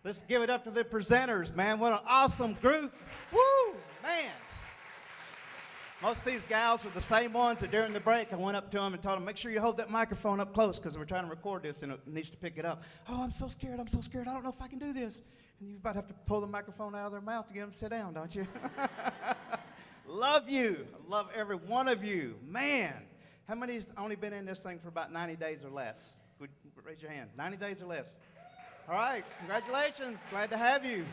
Let's give it up to the presenters, man. What an awesome group. Woo, man. Most of these gals are the same ones that during the break I went up to them and told them, make sure you hold that microphone up close because we're trying to record this and it needs to pick it up. Oh, I'm so scared. I don't know if I can do this. And you about have to pull the microphone out of their mouth to get them to sit down, don't you? Love you. I love every one of you. Man, how many's only been in this thing for about 90 days or less? Raise your hand. 90 days or less. All right, congratulations. Glad to have you.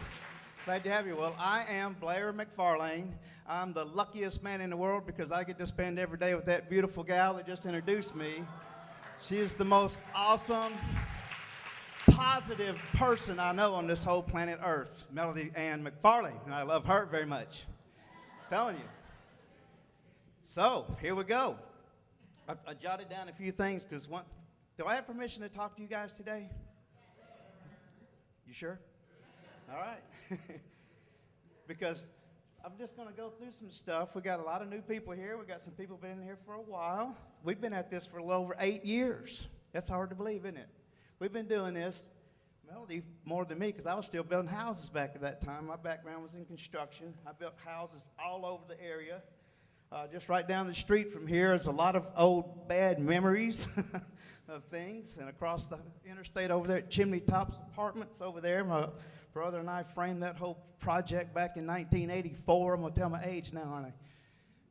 Glad to have you. Well, I am Blair McFarlane. I'm the luckiest man in the world because I get to spend every day with that beautiful gal that just introduced me. She is the most awesome, positive person I know on this whole planet Earth, Melody Ann McFarlane, and I love her very much. I'm telling you. So, here we go. I jotted down a few things because do I have permission to talk to you guys today? You sure? All right. Because I'm just going to go through some stuff. We got a lot of new people here. We got some people been here for a while. We've been at this for a little over 8 years. That's hard to believe, isn't it? We've been doing this, Melody, more than me because I was still building houses back at that time. My background was in construction. I built houses all over the area. Just right down the street from here, there's a lot of old bad memories of things. And across the interstate over there at Chimney Tops Apartments over there, my brother and I framed that whole project back in 1984. I'm going to tell my age now, aren't I?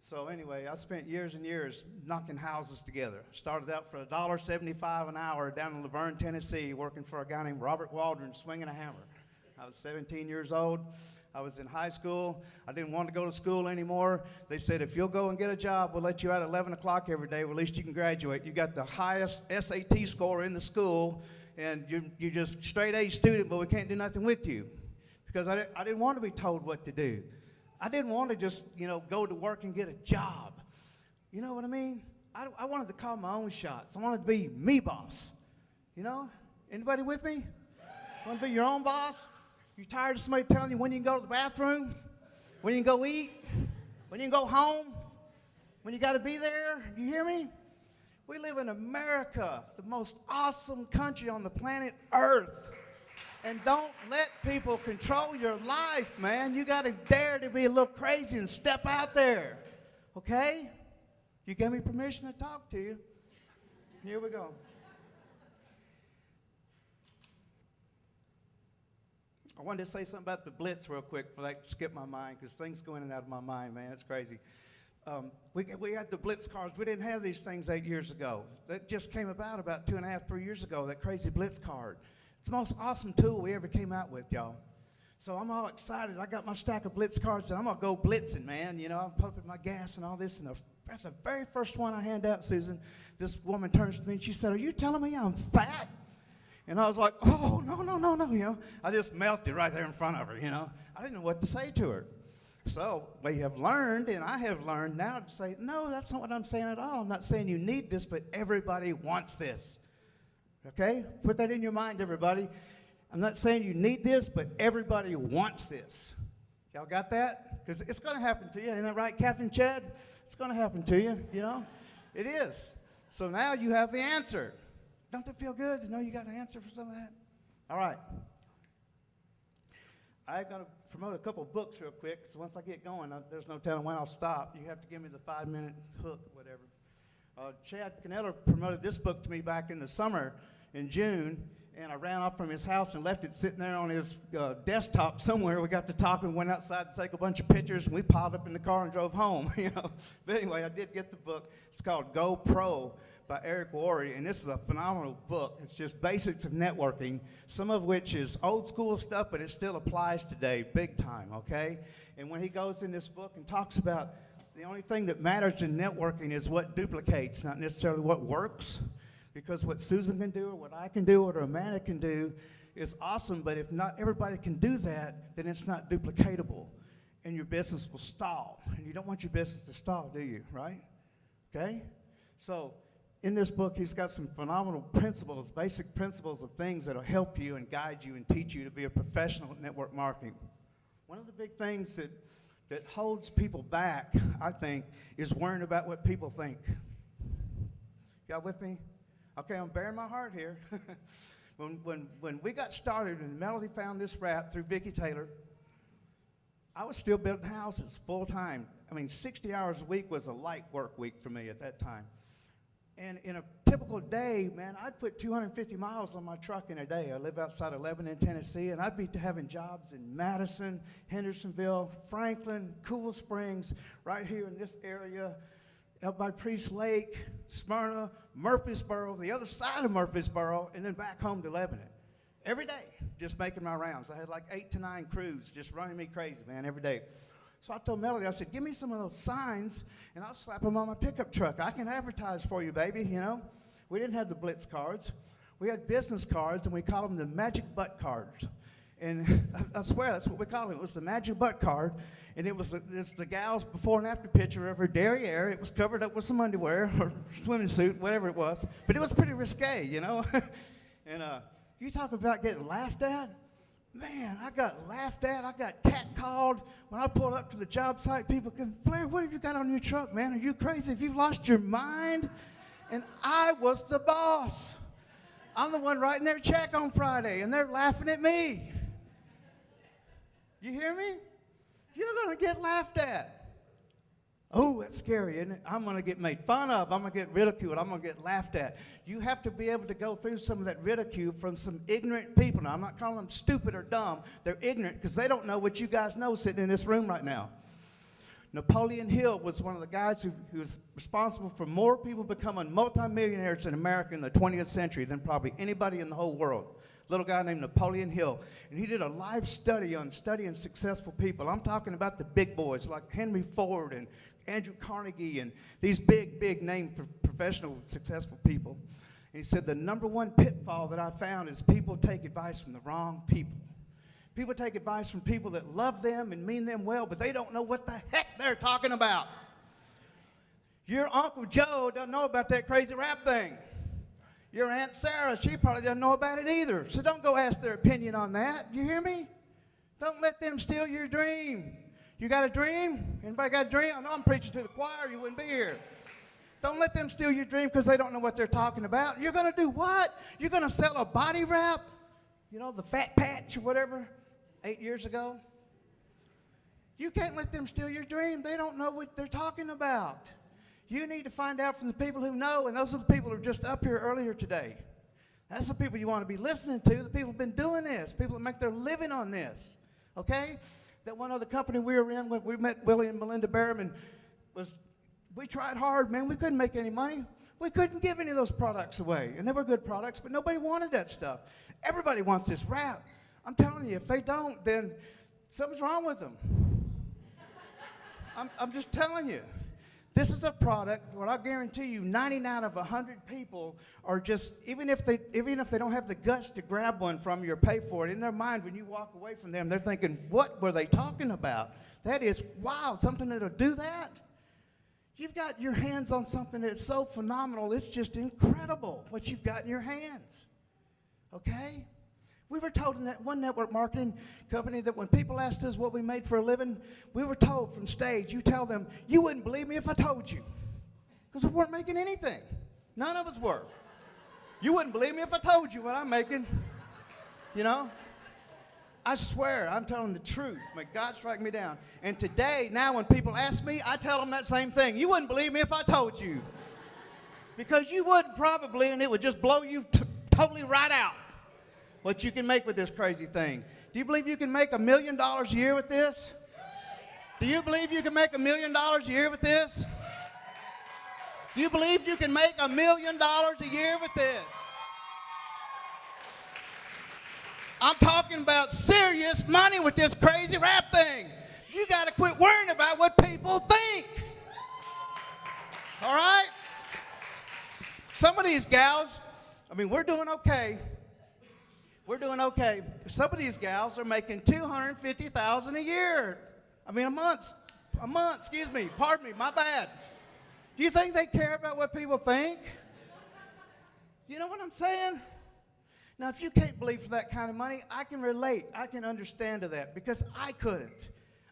So anyway, I spent years and years knocking houses together. Started out for $1.75 an hour down in Laverne, Tennessee, working for a guy named Robert Waldron, swinging a hammer. I was 17 years old. I was in high school. I didn't want to go to school anymore. They said, if you'll go and get a job, we'll let you out at 11 o'clock every day. Well, at least you can graduate. You got the highest SAT score in the school, and you're just straight A student, but we can't do nothing with you. Because I didn't want to be told what to do. I didn't want to just, go to work and get a job. You know what I mean? I wanted to call my own shots. I wanted to be me boss. Anybody with me? Want to be your own boss? You tired of somebody telling you when you can go to the bathroom, when you can go eat, when you can go home, when you got to be there? You hear me? We live in America, the most awesome country on the planet Earth. And don't let people control your life, man. You got to dare to be a little crazy and step out there, okay? You gave me permission to talk to you. Here we go. I wanted to say something about the Blitz real quick before I skip my mind because things go in and out of my mind, man. It's crazy. We had the Blitz cards. We didn't have these things 8 years ago. That just came about 2.5, 3 years ago, that crazy Blitz card. It's the most awesome tool we ever came out with, y'all. So I'm all excited. I got my stack of Blitz cards, and I'm going to go blitzing, man. I'm pumping my gas and all this. And that's the very first one I hand out, Susan. This woman turns to me, and she said, are you telling me I'm fat? And I was like, oh, no. I just melted right there in front of her, I didn't know what to say to her. So we have learned, and I have learned now to say, no, that's not what I'm saying at all. I'm not saying you need this, but everybody wants this. Okay? Put that in your mind, everybody. I'm not saying you need this, but everybody wants this. Y'all got that? Because it's going to happen to you. Isn't that right, Captain Chad? It's going to happen to you, It is. So now you have the answer. Don't that feel good to know you got an answer for some of that? All right. I'm going to promote a couple of books real quick, so once I get going, there's no telling when I'll stop. You have to give me the 5-minute hook or whatever. Chad Canella promoted this book to me back in the summer in June, and I ran off from his house and left it sitting there on his desktop somewhere. We got to talking, went outside to take a bunch of pictures, and we piled up in the car and drove home. But anyway, I did get the book. It's called Go Pro by Eric Youre, and this is a phenomenal book. It's just basics of networking, some of which is old school stuff, but it still applies today big time, okay? And when he goes in this book and talks about the only thing that matters in networking is what duplicates, not necessarily what works, because what Susan can do or what I can do or what Amanda can do is awesome, but if not everybody can do that, then it's not duplicatable, and your business will stall. And you don't want your business to stall, do you, right? Okay? So in this book, he's got some phenomenal principles, basic principles of things that will help you and guide you and teach you to be a professional at network marketing. One of the big things that holds people back, I think, is worrying about what people think. Y'all with me? Okay, I'm bearing my heart here. When we got started and Melody found this rap through Vicki Taylor, I was still building houses full time. I mean, 60 hours a week was a light work week for me at that time. And in a typical day, man, I'd put 250 miles on my truck in a day. I live outside of Lebanon, Tennessee, and I'd be having jobs in Madison, Hendersonville, Franklin, Cool Springs, right here in this area, up by Priest Lake, Smyrna, Murfreesboro, the other side of Murfreesboro, and then back home to Lebanon. Every day, just making my rounds. I had like 8 to 9 crews just running me crazy, man, every day. So I told Melody, I said, give me some of those signs, and I'll slap them on my pickup truck. I can advertise for you, baby, you know. We didn't have the Blitz cards. We had business cards, and we called them the magic butt cards. And I swear, that's what we called it. It was the magic butt card, and it's the gal's before and after picture of her derriere. It was covered up with some underwear or swimming suit, whatever it was. But it was pretty risque, you know. And you talk about getting laughed at. Man, I got laughed at. I got catcalled. When I pulled up to the job site, people go, Blair, what have you got on your truck, man? Are you crazy? Have you lost your mind? And I was the boss. I'm the one writing their check on Friday, and they're laughing at me. You hear me? You're going to get laughed at. Oh, that's scary, isn't it? I'm going to get made fun of. I'm going to get ridiculed. I'm going to get laughed at. You have to be able to go through some of that ridicule from some ignorant people. Now, I'm not calling them stupid or dumb. They're ignorant because they don't know what you guys know sitting in this room right now. Napoleon Hill was one of the guys who was responsible for more people becoming multimillionaires in America in the 20th century than probably anybody in the whole world. Little guy named Napoleon Hill, and he did a live study on studying successful people. I'm talking about the big boys like Henry Ford and Andrew Carnegie and these big name professional successful people. And he said the number one pitfall that I found is people take advice from the wrong people. People take advice from people that love them and mean them well, but they don't know what the heck they're talking about. Your Uncle Joe doesn't know about that crazy rap thing. Your Aunt Sarah, she probably doesn't know about it either. So don't go ask their opinion on that. You hear me? Don't let them steal your dream. You got a dream? Anybody got a dream? I know I'm preaching to the choir. You wouldn't be here. Don't let them steal your dream because they don't know what they're talking about. You're going to do what? You're going to sell a body wrap? You know, the fat patch or whatever, 8 years ago? You can't let them steal your dream. They don't know what they're talking about. You need to find out from the people who know, and those are the people who are just up here earlier today. That's the people you want to be listening to, the people who've been doing this, people that make their living on this, okay? That one other company we were in, when we met Willie and Melinda Behrman, we tried hard, man. We couldn't make any money. We couldn't give any of those products away, and they were good products, but nobody wanted that stuff. Everybody wants this rap. I'm telling you, if they don't, then something's wrong with them. I'm just telling you. This is a product where I guarantee you 99 of 100 people are just, even if they don't have the guts to grab one from you or pay for it, in their mind when you walk away from them, they're thinking, what were they talking about? That is wild, something that'll do that. You've got your hands on something that's so phenomenal, it's just incredible what you've got in your hands, okay? We were told in that one network marketing company that when people asked us what we made for a living, we were told from stage, you tell them, you wouldn't believe me if I told you. Because we weren't making anything. None of us were. You wouldn't believe me if I told you what I'm making. You know? I swear, I'm telling the truth. May God strike me down. And today, now when people ask me, I tell them that same thing. You wouldn't believe me if I told you. Because you would probably, and it would just blow you totally right out. What you can make with this crazy thing. Do you believe you can make $1 million a year with this? Do you believe you can make $1 million a year with this? Do you believe you can make $1 million a year with this? I'm talking about serious money with this crazy rap thing. You got to quit worrying about what people think. All right? Some of these gals, I mean, we're doing okay. We're doing okay. Some of these gals are making $250,000 a year. I mean, a month, excuse me. Pardon me, my bad. Do you think they care about what people think? You know what I'm saying? Now, if you can't believe for that kind of money, I can relate. I can understand to that because I couldn't.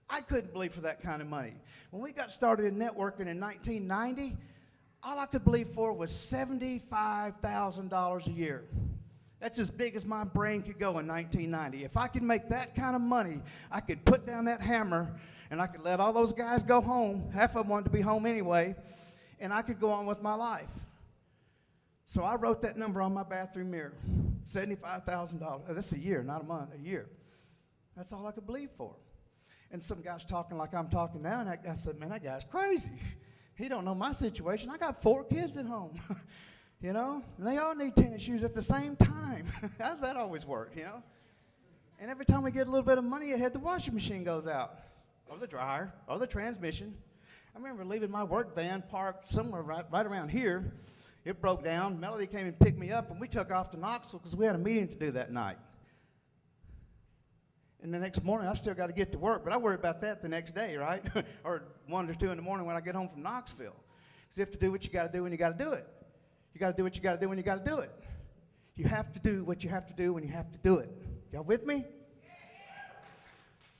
I couldn't believe for that kind of money. When we got started in networking in 1990, all I could believe for was $75,000 a year. That's as big as my brain could go in 1990. If I could make that kind of money, I could put down that hammer and I could let all those guys go home. Half of them wanted to be home anyway, and I could go on with my life. So I wrote that number on my bathroom mirror, $75,000. That's a year, not a month, a year. That's all I could believe for. And some guy's talking like I'm talking now, and I said, man, that guy's crazy. He don't know my situation. I got 4 kids at home, you know, and they all need tennis shoes at the same time. How's that always work, you know? And every time we get a little bit of money ahead, the washing machine goes out, or the dryer, or the transmission. I remember leaving my work van parked somewhere right around here. It broke down. Melody came and picked me up, and we took off to Knoxville because we had a meeting to do that night. And the next morning, I still got to get to work, but I worry about that the next day, right? Or 1 or 2 in the morning when I get home from Knoxville. Because you have to do what you got to do when you got to do it. You got to do what you got to do when you got to do it. You have to do what you have to do when you have to do it. Y'all with me?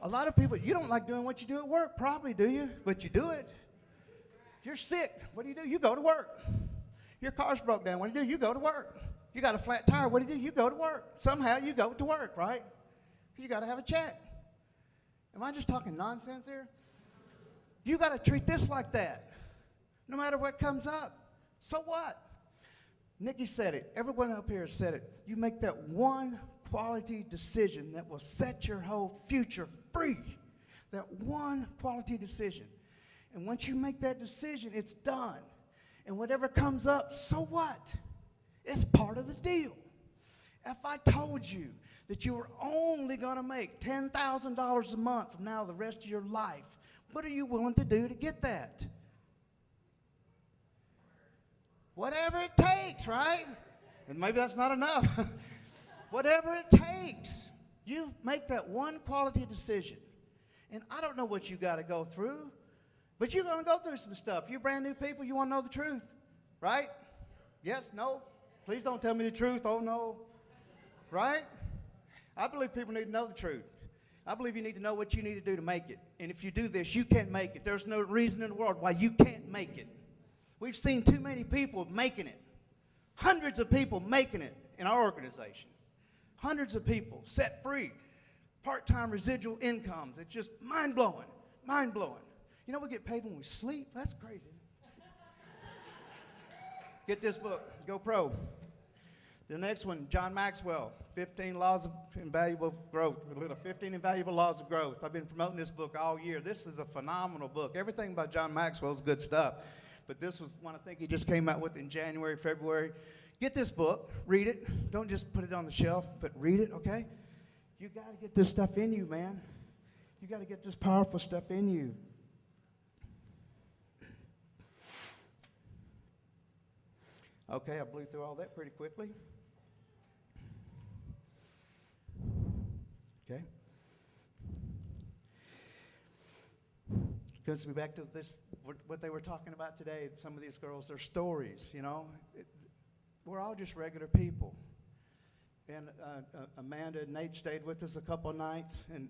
A lot of people, you don't like doing what you do at work, probably, do you? But you do it. You're sick. What do? You go to work. Your car's broke down. What do? You go to work. You got a flat tire. What do? You go to work. Somehow you go to work, right? You got to have a check. Am I just talking nonsense here? You got to treat this like that, no matter what comes up. So what? Nikki said it. Everyone up here said it. You make that one quality decision that will set your whole future free. That one quality decision. And once you make that decision, it's done. And whatever comes up, so what? It's part of the deal. If I told you that you were only going to make $10,000 a month from now to the rest of your life, what are you willing to do to get that? Whatever it takes, right? And maybe that's not enough. Whatever it takes, you make that one quality decision. And I don't know what you got to go through, but you're going to go through some stuff. You're brand new people, you want to know the truth, right? Yes, no? Please don't tell me the truth. Oh, no. Right? I believe people need to know the truth. I believe you need to know what you need to do to make it. And if you do this, you can make it. There's no reason in the world why you can't make it. We've seen too many people making it. Hundreds of people making it in our organization. Hundreds of people set free. Part-time residual incomes. It's just mind-blowing. Mind-blowing. You know we get paid when we sleep? That's crazy. Get this book, Go Pro. The next one, John Maxwell, 15 Laws of Invaluable Growth. 15 Invaluable Laws of Growth. I've been promoting this book all year. This is a phenomenal book. Everything by John Maxwell is good stuff. But this was one I think he just came out with in January, February. Get this book. Read it. Don't just put it on the shelf, but read it, okay? You got to get this stuff in you, man. You got to get this powerful stuff in you. Okay, I blew through all that pretty quickly. Okay. Goes me back to this, what they were talking about today. Some of these girls, their stories, you know. We're all just regular people. And Amanda and Nate stayed with us a couple of nights, and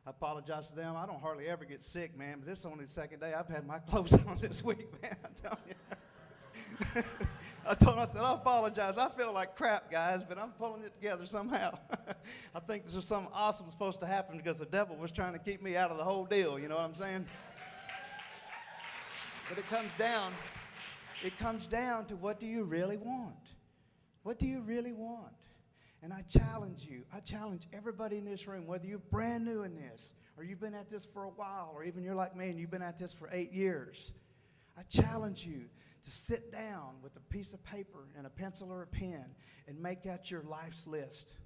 I apologize to them. I don't hardly ever get sick, man, but this is only the second day I've had my clothes on this week, man, I'm telling you. I told them, I said, I apologize. I feel like crap, guys, but I'm pulling it together somehow. I think this was something awesome supposed to happen because the devil was trying to keep me out of the whole deal, you know what I'm saying? But it comes down to what do you really want? What do you really want? And I challenge you, I challenge everybody in this room, whether you're brand new in this, or you've been at this for a while, or even you're like me and you've been at this for 8 years, I challenge you to sit down with a piece of paper and a pencil or a pen and make out your life's list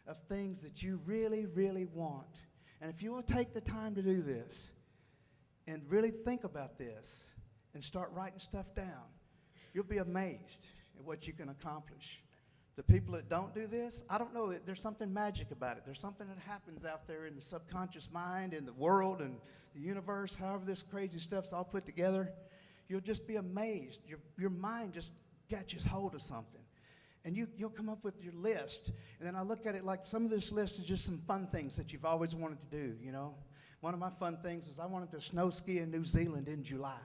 of things that you really, really want. And if you will take the time to do this and really think about this and start writing stuff down, you'll be amazed at what you can accomplish. The people that don't do this, I don't know, there's something magic about it. There's something that happens out there in the subconscious mind, in the world, and the universe, however this crazy stuff's all put together. You'll just be amazed. Your mind just catches hold of something. And you'll come up with your list. And then I look at it like some of this list is just some fun things that you've always wanted to do, you know. One of my fun things is I wanted to snow ski in New Zealand in July,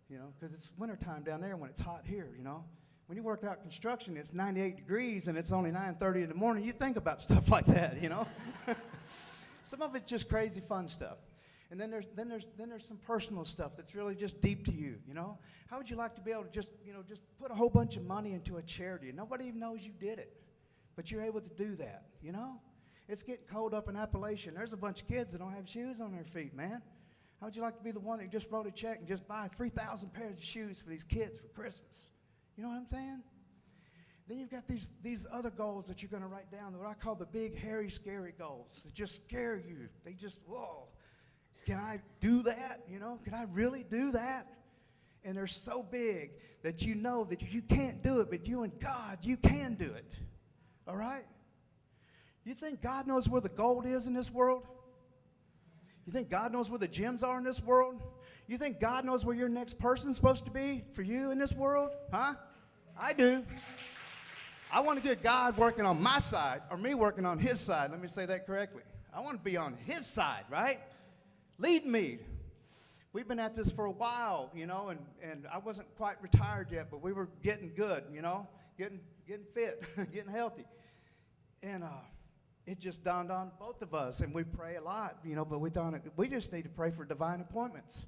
you know, because it's wintertime down there when it's hot here, you know. When you work out construction, it's 98 degrees and it's only 9:30 in the morning. You think about stuff like that, you know. Some of it's just crazy fun stuff. And then there's some personal stuff that's really just deep to you, you know. How would you like to be able to just put a whole bunch of money into a charity and nobody even knows you did it, but you're able to do that, you know? It's getting cold up in Appalachia. There's a bunch of kids that don't have shoes on their feet, man. How would you like to be the one that just wrote a check and just buy 3,000 pairs of shoes for these kids for Christmas? You know what I'm saying? Then you've got these other goals that you're going to write down, what I call the big, hairy, scary goals that just scare you. They just, whoa, can I do that? You know, can I really do that? And they're so big that you know that you can't do it, but you and God, you can do it. All right? You think God knows where the gold is in this world? You think God knows where the gems are in this world? You think God knows where your next person's supposed to be for you in this world? Huh? I do. I want a good God working on my side or me working on his side. Let me say that correctly. I want to be on his side, right? Lead me. We've been at this for a while, you know, and I wasn't quite retired yet, but we were getting good, you know, getting fit, getting healthy. And it just dawned on both of us, and we pray a lot, you know, but we just need to pray for divine appointments.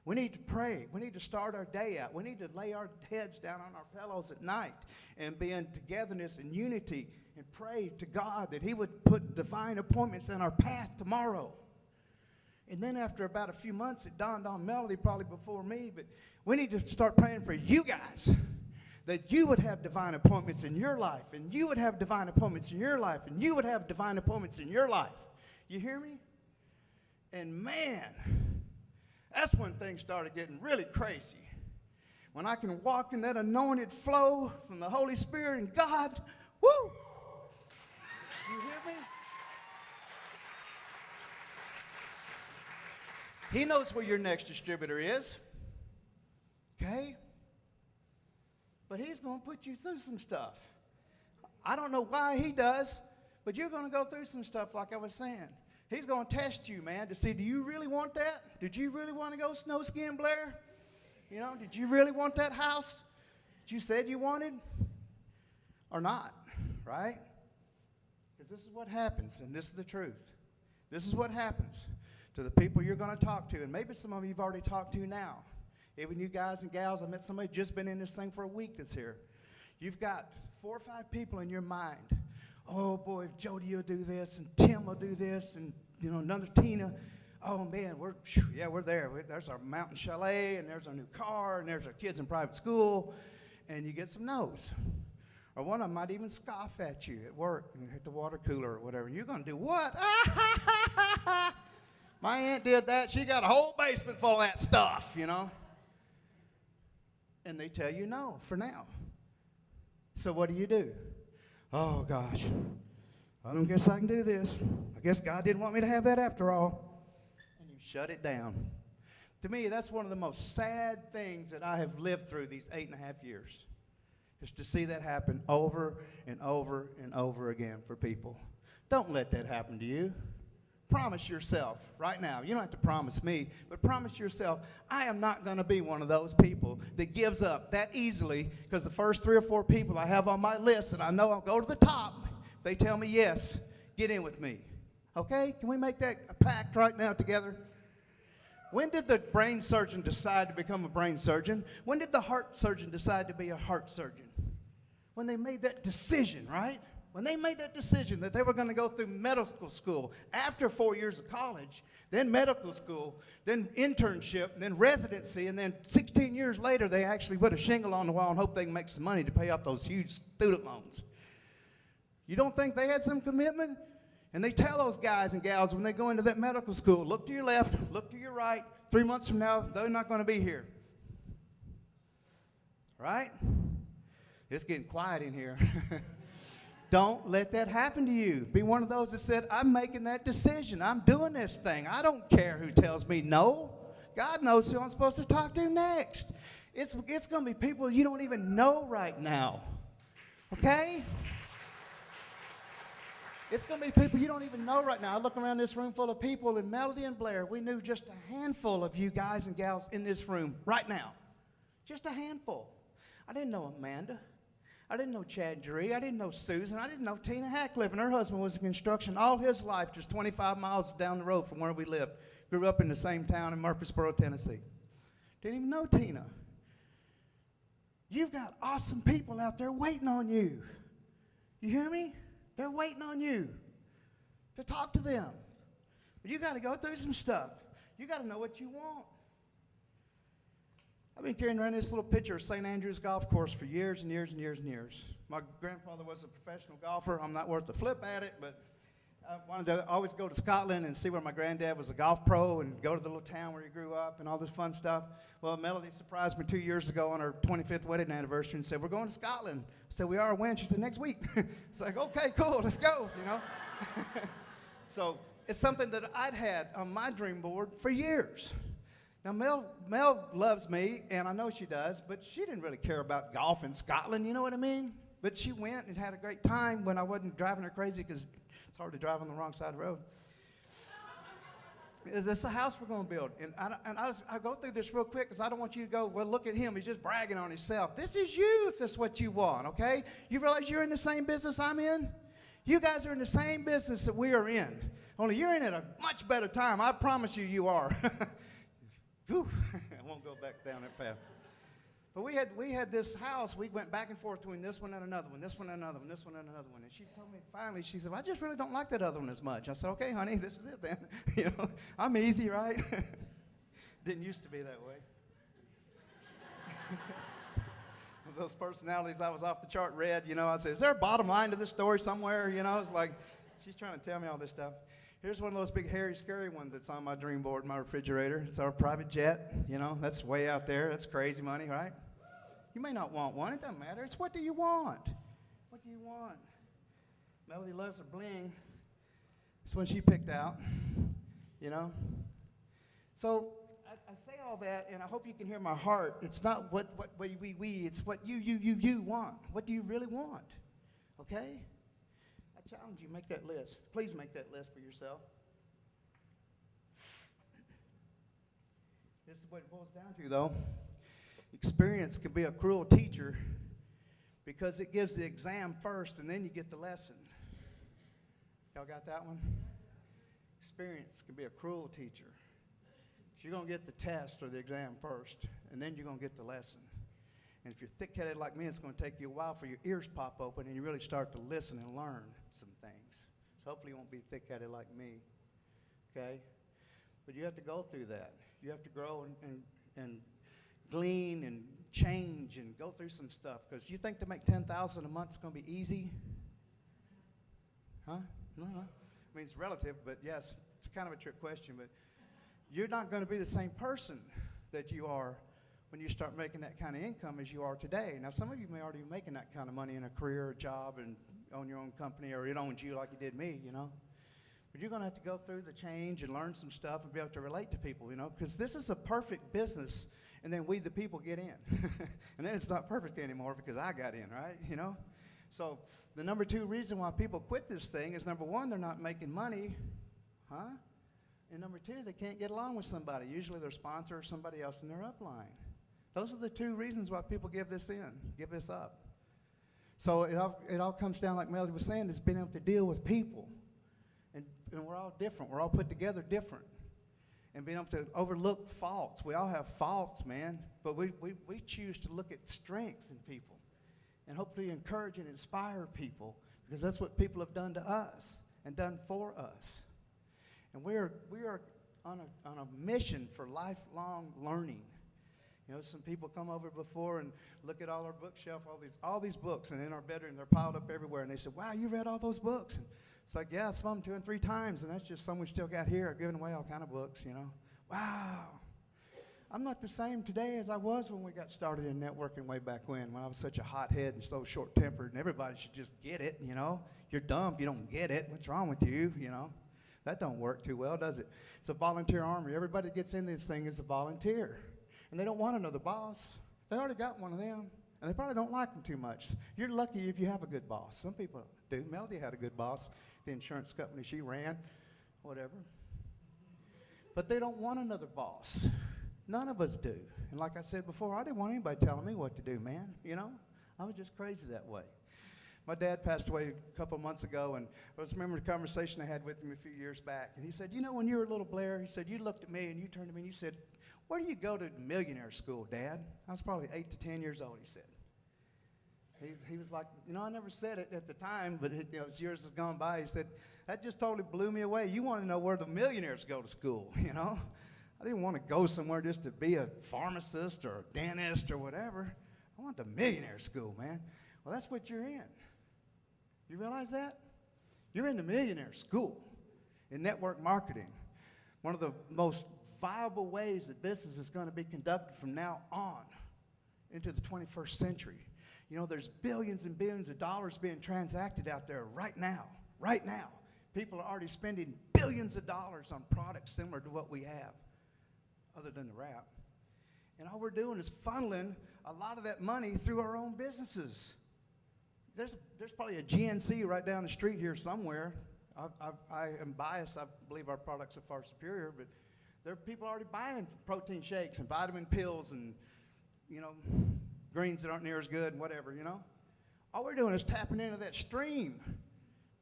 We need to pray. We need to start our day out. We need to lay our heads down on our pillows at night and be in togetherness and unity and pray to God that he would put divine appointments in our path tomorrow. And then after about a few months, it dawned on Melody, probably before me, but we need to start praying for you guys, that you would have divine appointments in your life, and you would have divine appointments in your life, and you would have divine appointments in your life. You hear me? And man, that's when things started getting really crazy. When I can walk in that anointed flow from the Holy Spirit and God, woo! You hear me? He knows where your next distributor is. Okay? But he's going to put you through some stuff. I don't know why he does, but you're going to go through some stuff like I was saying. He's going to test you, man, to see, do you really want that? Did you really want to go snow skiing, Blair? You know, did you really want that house that you said you wanted? Or not, right? Because this is what happens, and this is the truth. This is what happens to the people you're going to talk to, and maybe some of you've already talked to now. Even you guys and gals, I met somebody just been in this thing for a week that's here. You've got 4 or 5 people in your mind. Oh, boy, if Jody will do this, and Tim will do this, and, you know, another Tina. Oh, man, we're there. There's our mountain chalet, and there's our new car, and there's our kids in private school, and you get some no's. Or one of them might even scoff at you at work and hit the water cooler or whatever. And you're going to do what? My aunt did that. She got a whole basement full of that stuff, you know. And they tell you no for now. So what do? Oh, gosh, I don't guess I can do this. I guess God didn't want me to have that after all. And you shut it down. To me, that's one of the most sad things that I have lived through these 8.5 years, is to see that happen over and over and over again for people. Don't let that happen to you. Promise yourself right now. You don't have to promise me, but promise yourself, I am not going to be one of those people that gives up that easily because the first 3 or 4 people I have on my list that I know I'll go to the top, they tell me yes, get in with me. Okay? Can we make that a pact right now together? When did the brain surgeon decide to become a brain surgeon? When did the heart surgeon decide to be a heart surgeon? When they made that decision, right? When they made that decision that they were going to go through medical school after 4 years of college, then medical school, then internship, then residency, and then 16 years later, they actually put a shingle on the wall and hope they can make some money to pay off those huge student loans. You don't think they had some commitment? And they tell those guys and gals when they go into that medical school, look to your left, look to your right. 3 months from now, they're not going to be here. Right? It's getting quiet in here. Don't let that happen to you. Be one of those that said, I'm making that decision. I'm doing this thing. I don't care who tells me no. God knows who I'm supposed to talk to next. It's going to be people you don't even know right now. Okay? It's going to be people you don't even know right now. I look around this room full of people, and Melody and Blair, we knew just a handful of you guys and gals in this room right now. Just a handful. I didn't know Amanda. I didn't know Chad Dree. I didn't know Susan. I didn't know Tina Hackliff, and her husband was in construction all his life, just 25 miles down the road from where we lived. Grew up in the same town in Murfreesboro, Tennessee. Didn't even know Tina. You've got awesome people out there waiting on you. You hear me? They're waiting on you to talk to them. But you got to go through some stuff. You got to know what you want. I've been carrying around this little picture of St. Andrews Golf Course for years and years and years and years. My grandfather was a professional golfer. I'm not worth a flip at it, but I wanted to always go to Scotland and see where my granddad was a golf pro and go to the little town where he grew up and all this fun stuff. Well, Melody surprised me 2 years ago on her 25th wedding anniversary and said, we're going to Scotland. I said, we are. When? She said, next week. It's like, okay, cool, let's go, you know. So it's something that I'd had on my dream board for years. Now, Mel loves me, and I know she does, but she didn't really care about golf in Scotland, you know what I mean? But she went and had a great time when I wasn't driving her crazy, because it's hard to drive on the wrong side of the road. This is the house we're going to build. And I go through this real quick because I don't want you to go, well, look at him. He's just bragging on himself. This is you if that's what you want, okay? You realize you're in the same business I'm in? You guys are in the same business that we are in. Only you're in at a much better time. I promise you, you are. Whew. I won't go back down that path. But we had this house. We went back and forth between this one and another one, this one and another one, this one and another one. And she told me finally, she said, well, I just really don't like that other one as much. I said, okay, honey, this is it then. You know, I'm easy, right? Didn't used to be that way. With those personalities, I was off the chart red. You know, I said, is there a bottom line to this story somewhere? You know, it's like, she's trying to tell me all this stuff. Here's one of those big, hairy, scary ones that's on my dream board in my refrigerator. It's our private jet. You know, that's way out there. That's crazy money, right? You may not want one. It doesn't matter. It's what do you want? What do you want? Melody loves her bling. It's one she picked out, you know. So I say all that, and I hope you can hear my heart. It's not what we. It's what you want. What do you really want? Okay? I challenge you, make that list. Please make that list for yourself. This is what it boils down to, though. Experience can be a cruel teacher because it gives the exam first, and then you get the lesson. Y'all got that one? Experience can be a cruel teacher. You're going to get the test or the exam first, and then you're going to get the lesson. And if you're thick-headed like me, it's going to take you a while for your ears pop open and you really start to listen and learn some things. So hopefully you won't be thick-headed like me, okay? But you have to go through that. You have to grow and glean and change and go through some stuff. Because you think to make $10,000 a month is going to be easy? Huh? No. I mean, it's relative, but yes, it's kind of a trick question. But you're not going to be the same person that you are when you start making that kind of income as you are today. Now, some of you may already be making that kind of money in a career or job and own your own company, or it owns you like it did me, you know. But you're going to have to go through the change and learn some stuff and be able to relate to people, you know, because this is a perfect business, and then we, the people, get in. And then it's not perfect anymore because I got in, right, you know. So the number 2 reason why people quit this thing is, number 1, they're not making money, huh? And number 2, they can't get along with somebody, usually their sponsor or somebody else in their upline. Those are the 2 reasons why people give this up. So it all comes down, like Melody was saying, is being able to deal with people. And we're all different. We're all put together different. And being able to overlook faults. We all have faults, man. But we choose to look at strengths in people. And hopefully encourage and inspire people. Because that's what people have done to us and done for us. And we are on a mission for lifelong learning. You know, some people come over before and look at all our bookshelf, all these books, and in our bedroom they're piled up everywhere. And they say, "Wow, you read all those books?" And it's like, yeah, some of them 2 and 3 times, and that's just some we still got here. I've given away all kind of books, you know. Wow, I'm not the same today as I was when we got started in networking way back when I was such a hothead and so short-tempered, and everybody should just get it, you know. You're dumb if you don't get it. What's wrong with you, you know? That don't work too well, does it? It's a volunteer army. Everybody that gets in this thing is a volunteer. And they don't want another boss. They already got one of them, and they probably don't like them too much. You're lucky if you have a good boss. Some people do. Melody had a good boss, the insurance company she ran, whatever. But they don't want another boss. None of us do. And like I said before, I didn't want anybody telling me what to do, man. You know, I was just crazy that way. My dad passed away a couple of months ago, and I just remember the conversation I had with him a few years back. And he said, you know, when you were a little Blair, he said, you looked at me and you turned to me and you said, where do you go to Millionaire School, Dad? I was probably 8 to 10 years old, he said. He was like, you know, I never said it at the time, but as years has gone by, he said, that just totally blew me away. You want to know where the millionaires go to school, you know? I didn't want to go somewhere just to be a pharmacist or a dentist or whatever. I want the millionaire school, man. Well, that's what you're in. You realize that? You're in the millionaire school in network marketing. One of the most viable ways that business is going to be conducted from now on into the 21st century. You know, there's billions and billions of dollars being transacted out there right now. Right now. People are already spending billions of dollars on products similar to what we have, other than the rap. And all we're doing is funneling a lot of that money through our own businesses. There's probably a GNC right down the street here somewhere. I am biased. I believe our products are far superior, but there are people already buying protein shakes and vitamin pills and, you know, greens that aren't near as good and whatever, you know. All we're doing is tapping into that stream.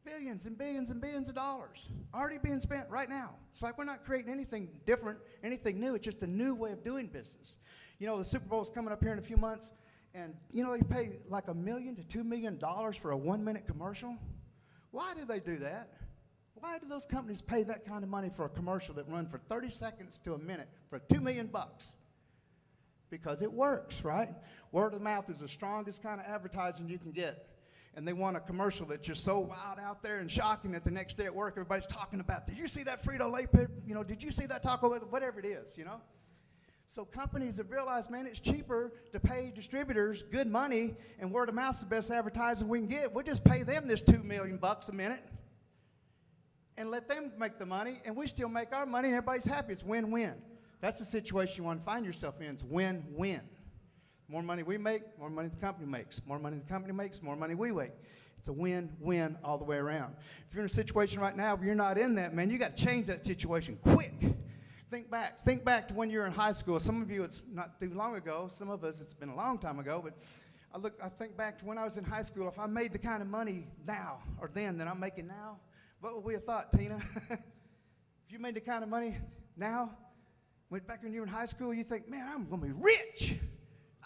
Billions and billions and billions of dollars already being spent right now. It's like we're not creating anything different, anything new. It's just a new way of doing business. You know, the Super Bowl is coming up here in a few months, and, you know, they pay like $1 million to $2 million for a 1-minute commercial. Why do they do that? Why do those companies pay that kind of money for a commercial that runs for 30 seconds to a minute for $2 million? Because it works, right? Word of mouth is the strongest kind of advertising you can get. And they want a commercial that's just so wild out there and shocking that the next day at work everybody's talking about, did you see that Frito-Lay pit? You know, did you see that Taco Bell? Whatever it is, you know? So companies have realized, man, it's cheaper to pay distributors good money, and word of mouth is the best advertising we can get. We'll just pay them this $2 million a minute and let them make the money, and we still make our money, and everybody's happy. It's win-win. That's the situation you want to find yourself in. It's win-win. More money we make, more money the company makes. More money the company makes, more money we make. It's a win-win all the way around. If you're in a situation right now where you're not in that, man, you got to change that situation quick. Think back to when you were in high school. Some of you, it's not too long ago. Some of us, it's been a long time ago. But I think back to when I was in high school. If I made the kind of money now or then that I'm making now, what would we have thought, Tina? If you made the kind of money now, back when you were in high school, you think, man, I'm going to be rich.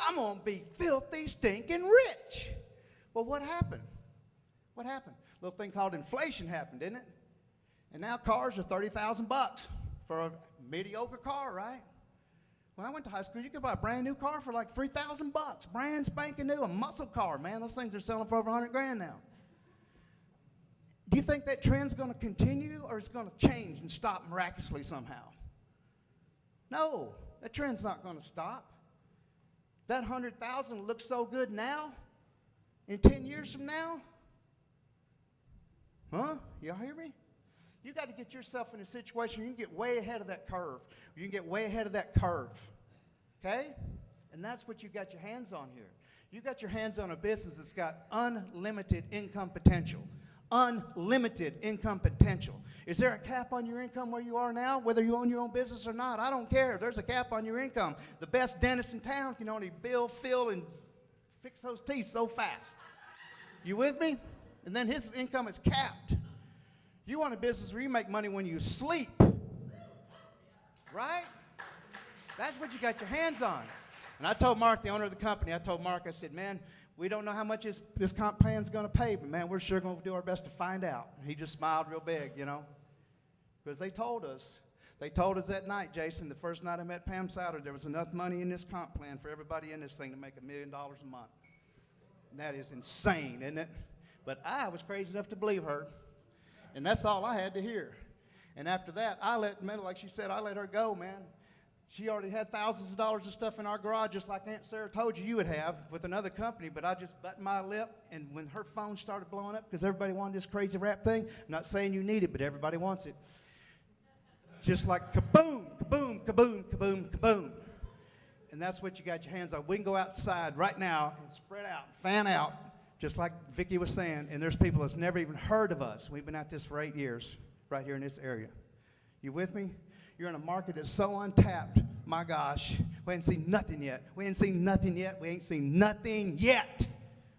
I'm going to be filthy, stinking rich. Well, what happened? What happened? A little thing called inflation happened, didn't it? And now cars are $30,000 for a mediocre car, right? When I went to high school, you could buy a brand new car for like $3,000, brand spanking new, a muscle car, man. Those things are selling for over $100,000 now. Do you think that trend's going to continue, or it's going to change and stop miraculously somehow? No, that trend's not going to stop. That 100,000 looks so good now. In 10 years from now, huh? Y'all hear me? You got to get yourself in a situation you can get way ahead of that curve. You can get way ahead of that curve, okay? And that's what you got your hands on here. You got your hands on a business that's got unlimited income potential. Unlimited income potential. Is there a cap on your income where you are now, whether you own your own business or not? I don't care. There's a cap on your income. The best dentist in town can only bill, fill, and fix those teeth so fast. You with me? And then his income is capped. You want a business where you make money when you sleep, right? That's what you got your hands on. And I told Mark, the owner of the company, I said, man, we don't know how much this comp plan's going to pay, but, man, we're sure going to do our best to find out. And he just smiled real big, you know, because they told us that night, Jason, the first night I met Pam Souter, there was enough money in this comp plan for everybody in this thing to make $1 million a month. And that is insane, isn't it? But I was crazy enough to believe her, and that's all I had to hear. And after that, like she said, I let her go, man. She already had thousands of dollars of stuff in our garage, just like Aunt Sarah told you would have with another company, but I just buttoned my lip, and when her phone started blowing up, because everybody wanted this crazy rap thing, I'm not saying you need it, but everybody wants it. Just like kaboom, kaboom, kaboom, kaboom, kaboom. And that's what you got your hands on. We can go outside right now and spread out, fan out, just like Vicki was saying, and there's people that's never even heard of us. We've been at this for 8 years right here in this area. You with me? You're in a market that's so untapped. My gosh, we ain't seen nothing yet. We ain't seen nothing yet. We ain't seen nothing yet.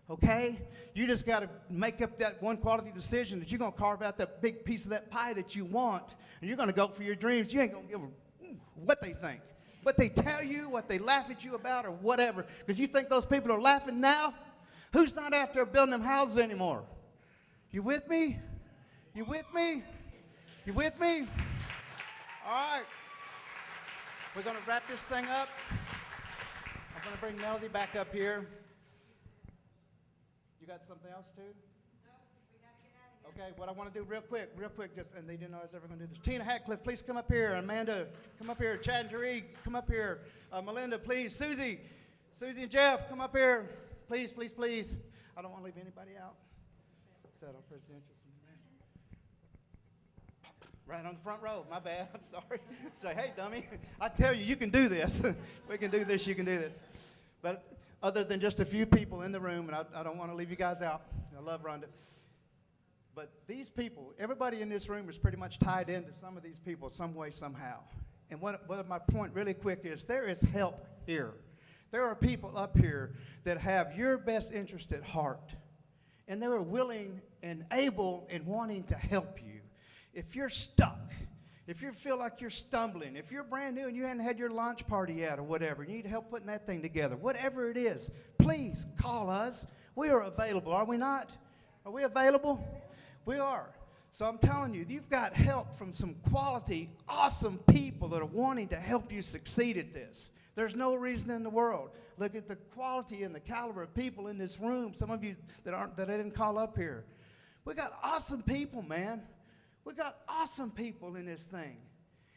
Okay? You just got to make up that one quality decision that you're going to carve out that big piece of that pie that you want, and you're going to go for your dreams. You ain't going to give a what they think, what they tell you, what they laugh at you about, or whatever. Because you think those people are laughing now? Who's not out there building them houses anymore? You with me? You with me? You with me? All right. We're going to wrap this thing up. I'm going to bring Melody back up here. You got something else too? No, we got to get out of here. Okay, what I want to do real quick, just, and they didn't know I was ever going to do this. Tina Hatcliffe, please come up here. Amanda, come up here. Chad and Jeree, come up here. Melinda, please. Susie and Jeff, come up here. Please, please, please. I don't want to leave anybody out. Set our presidential. Right on the front row. My bad. I'm sorry. Say, hey, dummy. I tell you, you can do this. We can do this. You can do this. But other than just a few people in the room, and I don't want to leave you guys out. I love Rhonda. But these people, everybody in this room is pretty much tied into some of these people some way, somehow. And what my point really quick is there is help here. There are people up here that have your best interest at heart. And they are willing and able and wanting to help you. If you're stuck, if you feel like you're stumbling, if you're brand new and you hadn't had your launch party yet or whatever, you need help putting that thing together, whatever it is, please call us. We are available, are we not? Are we available? We are. So I'm telling you, you've got help from some quality, awesome people that are wanting to help you succeed at this. There's no reason in the world. Look at the quality and the caliber of people in this room. Some of you that I didn't call up here. We got awesome people, man. We got awesome people in this thing.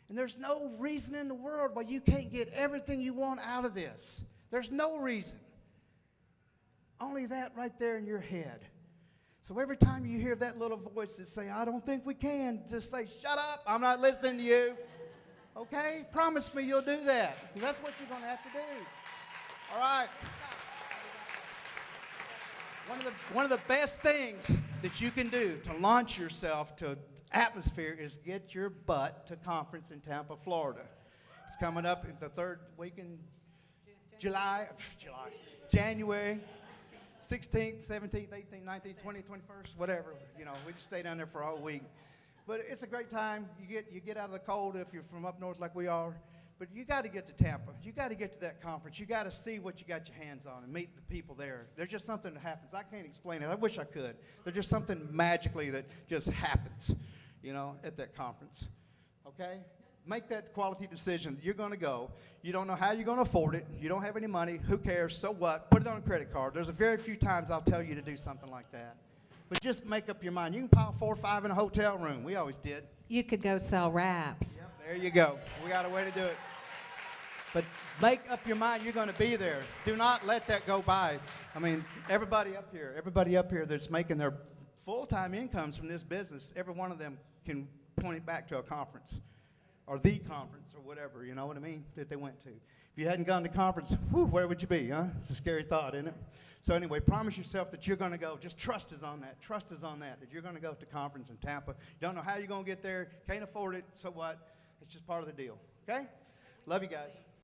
And there's no reason in the world why you can't get everything you want out of this. There's no reason. Only that right there in your head. So every time you hear that little voice that say, I don't think we can, just say, shut up, I'm not listening to you. Okay? Promise me you'll do that. That's what you're going to have to do. All right. One of the best things that you can do to launch yourself to atmosphere is get your butt to conference in Tampa, Florida. It's coming up in the third week in January 16th, 17th, 18th, 19th, 20th, 21st, whatever. You know, we just stay down there for a whole week. But it's a great time. You get out of the cold if you're from up north like we are. But you got to get to Tampa. You got to get to that conference. You got to see what you got your hands on and meet the people there. There's just something that happens. I can't explain it. I wish I could. There's just something magically that just happens, you know, at that conference. Okay? Make that quality decision. You're going to go. You don't know how you're going to afford it. You don't have any money. Who cares? So what? Put it on a credit card. There's a very few times I'll tell you to do something like that. But just make up your mind. You can pile 4 or 5 in a hotel room. We always did. You could go sell wraps. Yep, there you go. We got a way to do it. But make up your mind you're going to be there. Do not let that go by. I mean, everybody up here that's making their full-time incomes from this business, every one of them can point it back to a conference or the conference or whatever, you know what I mean, that they went to. If you hadn't gone to conference, where would you be, huh? It's a scary thought, isn't it? So anyway, promise yourself that you're going to go. Just trust is on that. Trust is on that you're going to go to conference in Tampa. You don't know how you're going to get there. Can't afford it. So what? It's just part of the deal. Okay? Love you guys.